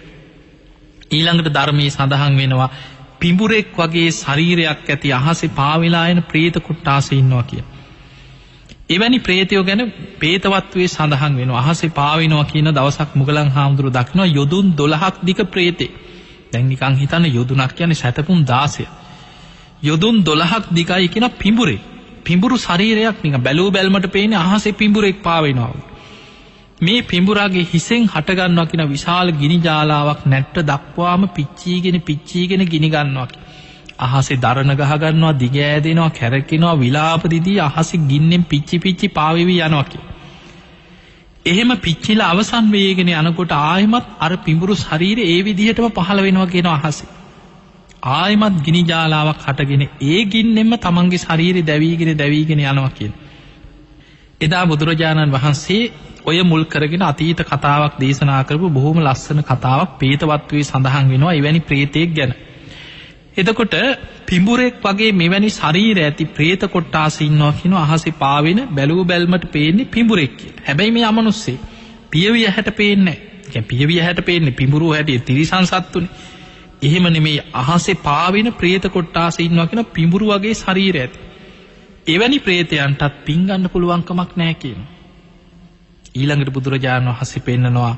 ඊළඟට ධර්මයේ සඳහන් වෙනවා පිඹුරෙක් වගේ ශරීරයක් ඇති අහසේ පාවෙලා යන ප්‍රේත කොට්ටාසේ ඉන්නවා කිය. එවැනි ප්‍රේතයෝ ගැන പ്രേතවත්වයේ සඳහන් වෙනවා. අහසේ පාවෙනවා කියන දවසක් මුගලන් හාමුදුරුවෝ දක්නවා යොදුන් 12ක් දිග ප්‍රේතේ. දැන් නිකන් හිතන්න යොදුනක් කියන්නේ සැතපුම් 16. යොදුන් 12ක් දිගයි කියන පිඹුරේ. පිඹුරු ශරීරයක් නිකන් බැලුව බැලමට පේන්නේ අහසේ පිඹුරෙක් පාවෙනවා. මේ පිඹුරාගේ හිසෙන් හට ගන්නවා කියන විශාල ගිනි ජාලාවක් නැට්ට දක්වාම පිච්චීගෙන ගිනි ගන්නවා. අහසේ දරණ ගහ ගන්නවා, දිග ඈදෙනවා, කැරකිනවා, විලාප දිදී අහසේ ගින්නෙන් පිච්චි පාවෙවි යනවා කිය. එහෙම පිච්චිලා අවසන් වේගෙන යනකොට ආයෙමත් අර පිඹුරු ශරීරය ඒ විදිහටම පහළ වෙනවා කියන අහසේ. ආයෙමත් ගිනි ජාලාවක් හටගෙන ඒ ගින්නෙන්ම තමන්ගේ ශරීරය දැවීගෙන යනවා කියන. එදා බුදුරජාණන් වහන්සේ ඔය මුල් කරගෙන අතීත කතාවක් දේශනා කරපු බොහොම ලස්සන කතාවක් പ്രേතවත්වයේ සඳහන් වෙනවා එවැනි ප්‍රේතෙක් ගැන. එතකොට පිඹුරෙක් වගේ මෙවැනි ශරීර ඇති പ്രേත කොට්ටාස ඉන්නවා කියන අහසේ පාවෙන බැලුව බැල්මට පේන්නේ පිඹුරෙක් කියලා. හැබැයි මේ අමනුස්සේ පියවිය හැට පේන්නේ නැහැ. කියන්නේ පියවිය හැට පේන්නේ පිඹුරු හැටි තිරිසන් සත්තුනේ. එහෙම නෙමෙයි අහසේ පාවෙන പ്രേත කොට්ටාස ඉන්නවා කියන පිඹුරු වගේ ශරීර ඇති. එවැනි ප්‍රේතයන්ටත් පින් ගන්න පුළුවන් කමක් නැහැ කියනවා. ඊළඟට බුදුරජාණන් වහන්සේ පෙන්නනවා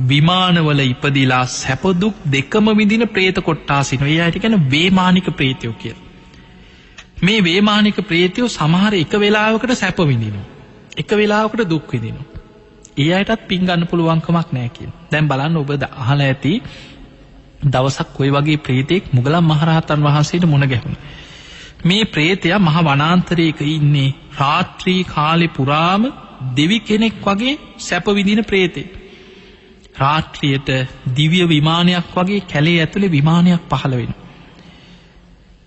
විමානවල ඉපදිලා සැප දුක් දෙකම විඳින പ്രേත කොට්ටාසින. ඒ අයට කියන්නේ වේමානික പ്രേතයෝ කියලා. මේ වේමානික പ്രേතයෝ සමහර එක වෙලාවකට සැප විඳිනවා. එක වෙලාවකට දුක් විඳිනවා. ඒ අයටත් පින් ගන්න පුළුවන්කමක් නැහැ කියලා. දැන් බලන්න ඔබ අහලා ඇති දවසක් කොයි වගේ പ്രേතෙක් මුගලන් මහරහතන් වහන්සේට මුණ ගැහුණා. මේ പ്രേතයා මහ වනාන්තරයක ඉන්නේ රාත්‍රී කාලේ පුරාම දෙවි කෙනෙක් වගේ සැප විඳින പ്രേතෙක්. රාත්‍රියට දිව්‍ය විමානයක් වගේ කැලේ ඇතුලේ විමානයක් පහළ වෙනවා.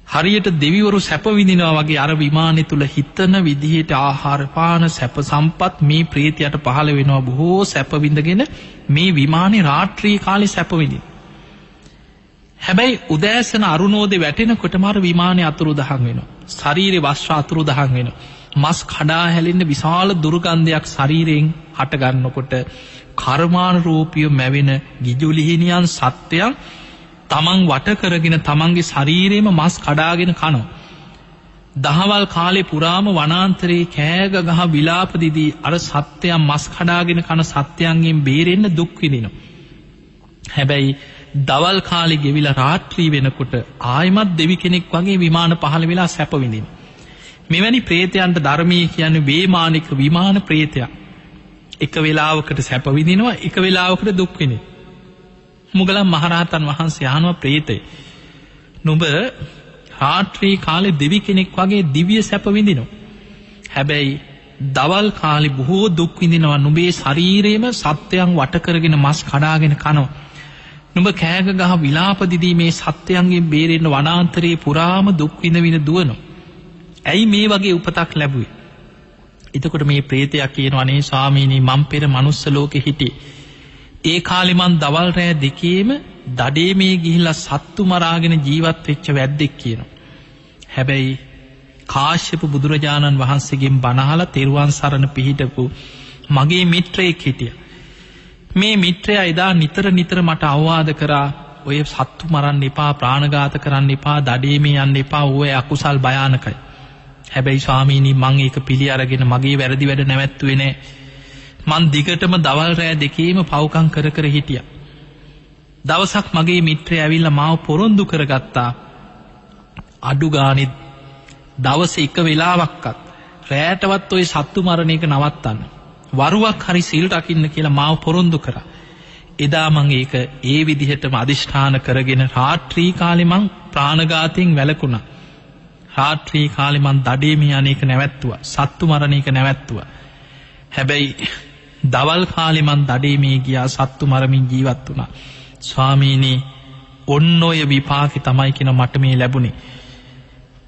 හරියට දෙවිවරු සැප විඳිනවා වගේ අර විමානය තුල හිතන විදිහට ආහාර පාන සැප සම්පත් මේ ප්‍රේතයට පහළ වෙනවා. බොහෝ සැප විඳගෙන මේ විමානේ රාත්‍රී කාලේ සැප විඳින. හැබැයි උදෑසන අරුණෝදේ වැටෙනකොටම අර විමානේ අතුරුදහන් වෙනවා. ශරීරේ වස්ත්‍ර අතුරුදහන් වෙනවා. මස් කඩා හැලෙන්න විශාල දුර්ගන්ධයක් ශරීරයෙන් හට ගන්නකොට කර්මානුරූපීව මැවෙන ගිජුලිහිනියන් සත්වයන් තමන් වට කරගෙන තමන්ගේ ශරීරයේම මස් කඩාගෙන කනවා. දහවල් කාලේ පුරාම වනාන්තරයේ කෑග ගහ විලාප දිදී අර සත්වයන් මස් කඩාගෙන කන සත්වයන්ගෙන් බේරෙන්න දුක් විඳිනවා. හැබැයි දවල් කාලේ ගෙවිලා රාත්‍රී වෙනකොට ආයමත් දෙවි කෙනෙක් වගේ විමාන පහළ වෙලා සැප විඳිනවා. මෙවැනි ප්‍රේතයන්ට ධර්මයේ කියන්නේ වේමානික විමාන ප්‍රේතයා. එක වෙලාවකට සැප විඳිනවා, එක වෙලාවකට දුක් විඳිනවා. මුගලන් මහරහතන් වහන්සේ අහනවා ප්‍රේතේ නුඹ රාත්‍රී කාලේ දෙවි කෙනෙක් වගේ දිව්‍ය සැප විඳිනවා. හැබැයි දවල් කාලේ බොහෝ දුක් විඳිනවා. නුඹේ ශරීරයේම සත්වයන් වට කරගෙන මස් කඩාගෙන කනවා. නුඹ කෑග ගහ විලාප දිදී මේ සත්වයන්ගෙන් බේරෙන්න වනාන්තරයේ පුරාම දුක් විඳ දුවනවා. ඇයි මේ වගේ උපතක් ලැබුවේ? එතකොට මේ ප්‍රේතයා කියනවා අනේ ස්වාමීනි මම පෙර මනුස්ස ලෝකෙ හිටියේ. ඒ කාලේ මං දවල් රෑ දෙකේම දඩේ මේ ගිහිලා සත්තු මරාගෙන ජීවත් වෙච්ච වැද්දෙක් කියනවා. හැබැයි කාශ්‍යප බුදුරජාණන් වහන්සේගෙන් බණ අහලා තෙරුවන් සරණ පිහිටපු මගේ මිත්‍රයෙක් හිටියා. මේ මිත්‍රයා එදා නිතර මට අවවාද කරා ඔය සත්තු මරන්න එපා, ප්‍රාණඝාත කරන්න එපා, දඩේ මේ යන්න එපා, ඔය අකුසල් භයානකයි. හැබැයි ස්වාමීනි මං ඒක පිළි අරගෙන මගේ වැරදි වැඩ නැවැත්තුවේ නෑ. මං දිගටම දවල් රෑ දෙකේම පව්කම් කර හිටියා. දවසක් මගේ මිත්‍රය ඇවිල්ලා මාව පොරොන්දු කරගත්තා. අඩු ගානේ දවසේ එක වෙලාවක්වත් රෑටවත් ওই සත්තු මරණ එක නවත්තන්න. වරුවක් හරි සීල් රකින්න කියලා මාව පොරොන්දු කරා. එදා මං ඒක ඒ විදිහටම අදිෂ්ඨාන කරගෙන රාත්‍රී කාලේ මං ප්‍රාණඝාතයෙන් වැළකුණා. රාත්‍රී කාලේ මං දඩේ මේ අනේක නැවැත්තුවා. සත්තු මරණ එක නැවැත්තුවා. හැබැයි දවල් කාලේ මං දඩේ මේ ගියා, සත්තු මරමින් ජීවත් වුණා. ස්වාමීනි ඔන්න ඔය විපාකේ තමයි කියන මට මේ ලැබුණේ.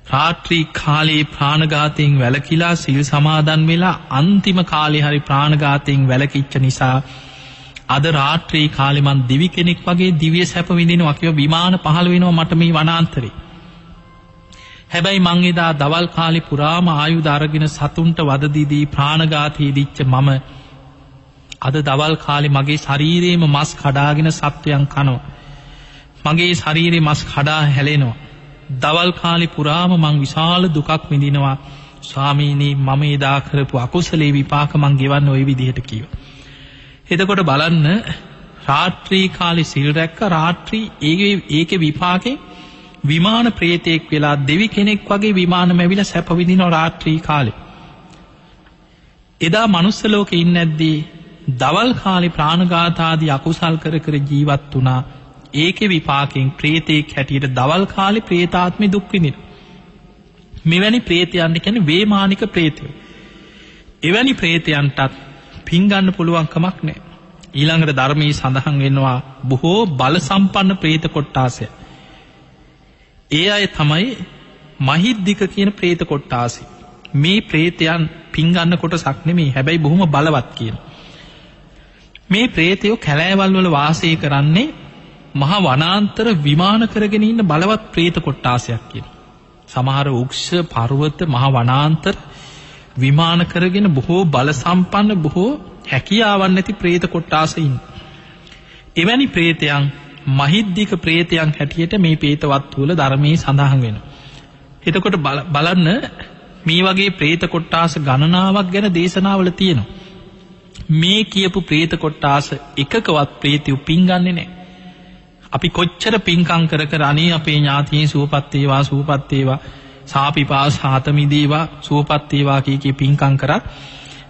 රාත්‍රී කාලේ ප්‍රාණඝාතයෙන් වැළකීලා සිල් සමාදන් වෙලා අන්තිම කාලේ හරි ප්‍රාණඝාතයෙන් වැළකීච්ච නිසා අද රාත්‍රී කාලේ මං දිවි කෙනෙක් වගේ දිව්‍ය සැප විඳිනවා කියලා විමාන පහළ වෙනවා මට මේ වනාන්තරේ. හැබැයි මං එදා දවල් කාලේ පුරාම ආයුධ අරගෙන සතුන්ට වද දීදී ප්‍රාණඝාතී දිච්ච මම අද දවල් කාලේ මගේ ශරීරයේම මස් කඩාගෙන සත්වයන් කනවා. මගේ ශරීරේ මස් කඩා හැලෙනවා. දවල් කාලේ පුරාම මං විශාල දුකක් විඳිනවා. ස්වාමීනි මම එදා කරපු අකුසලේ විපාක මං ගෙවන්න ওই විදිහට කිව්වා. එතකොට බලන්න රාත්‍රී කාලේ සිල් රැක්ක රාත්‍රී ඒකේ විපාකේ විමාන ප්‍රේතෙක් වෙලා දෙවි කෙනෙක් වගේ විමානම ඇවිල්ලා සැප විඳිනවා රාත්‍රී කාලේ. එදා මනුස්ස ලෝකේ ඉන්නේ නැද්දී දවල් කාලේ ප්‍රාණඝාත ආදී අකුසල් කර ජීවත් වුණා. ඒකේ විපාකෙන් ප්‍රේතෙක් හැටියට දවල් කාලේ ප්‍රේතාත්මේ දුක් විඳිනවා. මෙවැනි ප්‍රේතයන් කියන්නේ වේමානික ප්‍රේතයෝ. එවැනි ප්‍රේතයන්ටත් පින් ගන්න පුළුවන් කමක් නැහැ. ඊළඟට ධර්මයේ සඳහන් වෙනවා බොහෝ බල සම්පන්න ප්‍රේත කොට්ටාසය. ඒ අය තමයි මහිද්దిక කියන ප්‍රේත කොට්ටාසය. මේ ප්‍රේතයන් පින් ගන්න කොටසක් නෙමෙයි. හැබැයි බොහොම බලවත් කියන. මේ ප්‍රේතයෝ කැලෑවල් වල වාසය කරන්නේ මහ වනාන්තර විමාන කරගෙන ඉන්න බලවත් ප්‍රේත කොට්ටාසයක් කියන. සමහර උක්ෂ පර්වත මහ වනාන්තර විමාන කරගෙන බොහෝ බල සම්පන්න බොහෝ හැකියාවන් නැති ප්‍රේත කොට්ටාසයින්. එවැනි ප්‍රේතයන් මහිද්దిక ප්‍රේතයන් හැටියට මේ ප්‍රේතවත් වල ධර්මයේ සඳහන් වෙනවා. එතකොට බලන්න මේ වගේ ප්‍රේත කොට්ටාස ගණනාවක් ගැන දේශනාවල තියෙනවා. මේ කියපු ප්‍රේත කොට්ටාස එකකවත් ප්‍රේතයෝ පිංගන්නේ නැහැ. අපි කොච්චර පිංකම් කර කර අනේ අපේ ඥාතීන් සුවපත් වේවා සුවපත් වේවා සාපිපාස හතමිදේවා සුවපත් වේවා කී පිංකම් කරා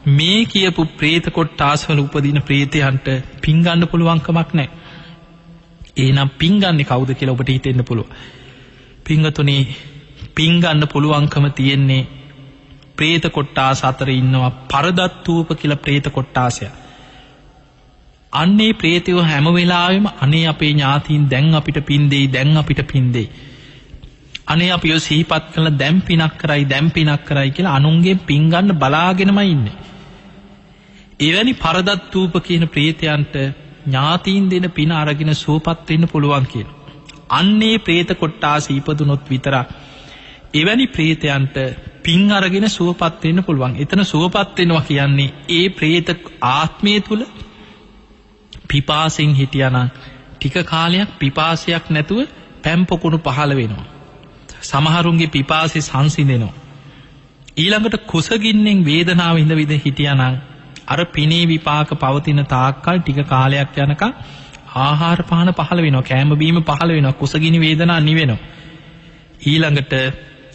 මේ කියපු ප්‍රේත කොට්ටාස වල උපදින ප්‍රේතයන්ට පිංගන්න පුළුවන් කමක් නැහැ. එහෙනම් පිංගන්නේ කවුද කියලා ඔබට හිතෙන්න පුළුවන්. පිංගතුනි පිංගන්න පුළුවන්කම තියෙන්නේ ප්‍රේත කොට්ටාස අතර ඉන්නවා පරදත්තූප කියලා ප්‍රේත කොට්ටාසය. අන්නේ ප්‍රේතයෝ හැම වෙලාවෙම අනේ අපේ ඥාතීන් දැන් අපිට පින් දෙයි දැන් අපිට පින් දෙයි. අනේ අපිව සිහිපත් කරලා දැන් පිනක් කරයි කියලා අනුන්ගෙන් පින් ගන්න බලාගෙනමයි ඉන්නේ. එවැනි පරදත්තූප කියන ප්‍රේතයන්ට ඥාතීන් දෙන පින අරගෙන සුවපත් වෙන්න පුළුවන් කියන. අන්නේ ප්‍රේත කොට්ටාස ඉපදුනොත් විතරක් එවැනි ප්‍රේතයන්ට පින් අරගෙන සුවපත් වෙන්න පුළුවන්. එතන සුවපත් වෙනවා කියන්නේ ඒ ප්‍රේත ආත්මය තුල පිපාසෙන් හිටියානම් ටික කාලයක් පිපාසයක් නැතුව පැම්පොකුණු පහළ වෙනවා. සමහරුන්ගේ පිපාසය සංසිඳෙනවා. ඊළඟට කුසගින්නෙන් වේදනාව විඳ හිටියානම් අර පිනේ විපාක පවතින තාක්කල් ටික කාලයක් යනකම් ආහාර පාන පහළ වෙනවා. කෑම බීම පහළ වෙනවා. කුසගිනි වේදනා නිවෙනවා. ඊළඟට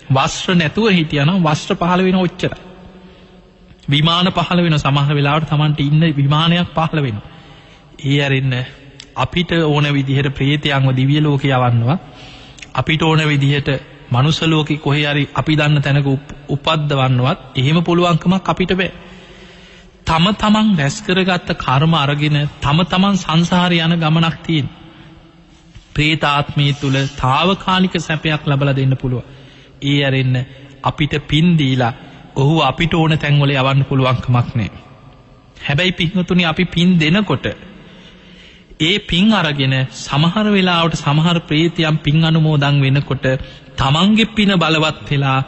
වස්ත්‍ර නැතුව හිටියානම් වස්ත්‍ර පහළ වෙනවා ඔච්චරයි. විමාන පහළ වෙනවා. සමහර වෙලාවට Tamanට ඉන්න විමානයක් පහළ වෙනවා. ඒ අරින්න අපිට ඕන විදිහට ප්‍රේතයන්ව දිව්‍ය ලෝකේ යවන්නවා. අපිට ඕන විදිහට මනුස්ස ලෝකේ කොහේ හරි අපි දන්න තැනක උපද්දවන්නවත් එහෙම පුළුවන්කමක් අපිට බෑ. තම තමන් රැස් කරගත්ත කර්ම අරගෙන තම තමන් සංසාරේ යන ගමනක් තියෙන. ප්‍රේත ආත්මය තුල తాවකාලික සැපයක් ලබලා දෙන්න පුළුවන්. ඒ අරින්න අපිට පින් දීලා ඔහු අපිට ඕන තැන්වල යවන්න පුළුවන් කමක් නැහැ. හැබැයි පින්වතුනි අපි පින් දෙනකොට ඒ පින් අරගෙන සමහර වෙලාවට සමහර ප්‍රේතයන් පින් අනුමෝදන් වෙනකොට තමන්ගේ පින බලවත් වෙලා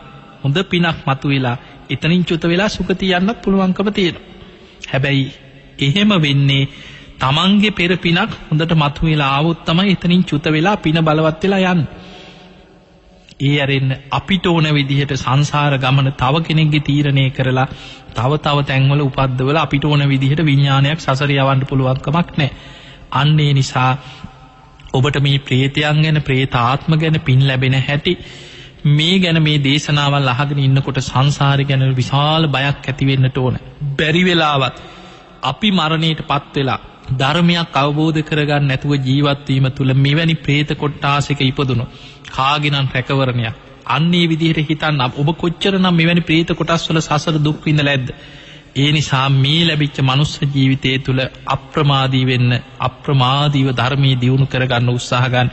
හොඳ පිනක් මතුවෙලා එතනින් චුත වෙලා සුගතිය යන්නත් පුළුවන්කම තියෙනවා. හැබැයි එහෙම වෙන්නේ තමන්ගේ පෙර පිනක් හොඳට මතුවෙලා ආවොත් තමයි එතනින් චුත වෙලා පින බලවත් වෙලා යන්නේ. ඒ අරින්න අපිට ඕන විදිහට සංසාර ගමන තව කෙනෙක්ගේ තීරණය කරලා තව තැන්වල උපද්දවල අපිට ඕන විදිහට විඥානයක් සසර යවන්න පුළුවන් කමක් නැහැ. අන්න ඒ නිසා ඔබට මේ ප්‍රේතයන් ගැන ප්‍රේත ආත්ම ගැන පින් ලැබෙන හැටි මේ ගැන මේ දේශනාවල් අහගෙන ඉන්නකොට සංසාරය ගැන විශාල බයක් ඇති වෙන්නට ඕන. බැරි වෙලාවත් අපි මරණයටපත් වෙලා ධර්මයක් අවබෝධ කරගන්න නැතුව ජීවත් වීම තුල මෙවැනි ප්‍රේත කොට්ටාසයක ඉපදුණු කාගෙනම් රැකවරණයක්. අන්න ඒ විදිහට හිතන්න ඔබ කොච්චරනම් මෙවැනි ප්‍රේත කොටස් වල සසර දුක් විඳලා ඇද්ද? ඒ නිසා මේ ලැබිච්ච මනුස්ස ජීවිතය තුළ අප්‍රමාදී වෙන්න අප්‍රමාදීව ධර්මයේ දියුණු කරගන්න උත්සාහ ගන්න.